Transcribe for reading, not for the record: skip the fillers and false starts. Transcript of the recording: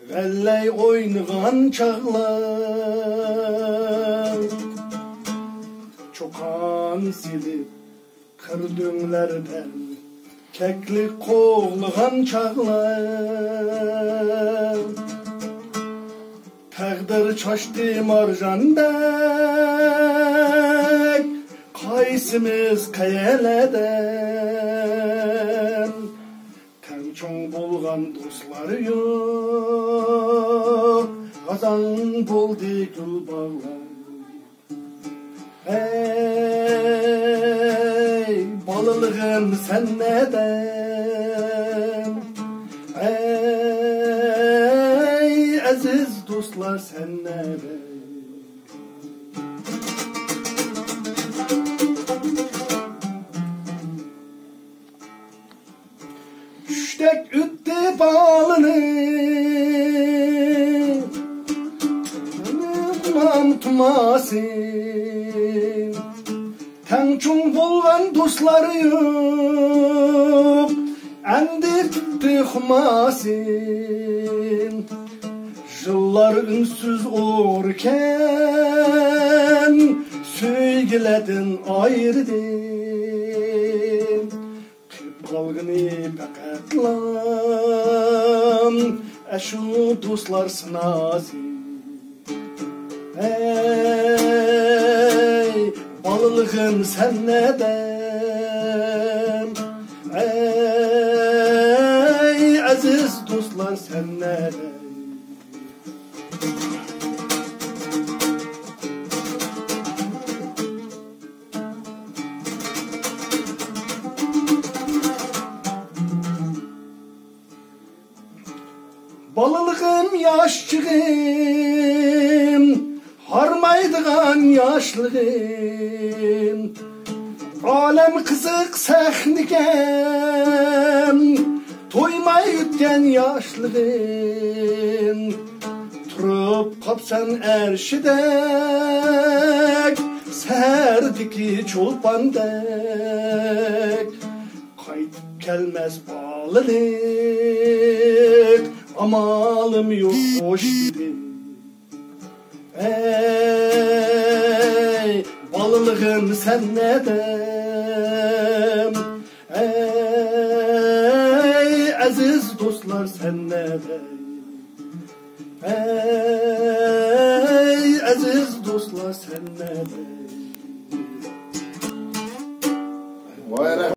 Gelley oynagan çağlar Çokan silip kırdümlerden Keklik koğlugan çağlar Təqdir çaşdı marjandek Qaysimiz qayeleden Təmçoň bolgan dostları yok Qazan boldy gül bağlar Ey balılığım sen neden Ey aziz dostlar sen neden Düştek üttü balını Kumam tumasın Təmçoň bolgan dostları yok Endi tuttu xumasın Yıllar ünsüz olurken Söygüledin ayırdın Kıp kalgını pakatlam Eşu dostlar sınasın Ey balılığım sen neden Ey aziz dostlar sen neden Balılığım yaşçığım Harmaydıgan yaşlığım Alem kızık sehnikem Toymay ütken yaşlığım Turup kapsan erşidek Serdiki çolpandek Kaytıp gelmez balılık Amalım yok hoş biri Ey balılığım sen neden Ey aziz dostlar sen neden Ey aziz dostlar sen neden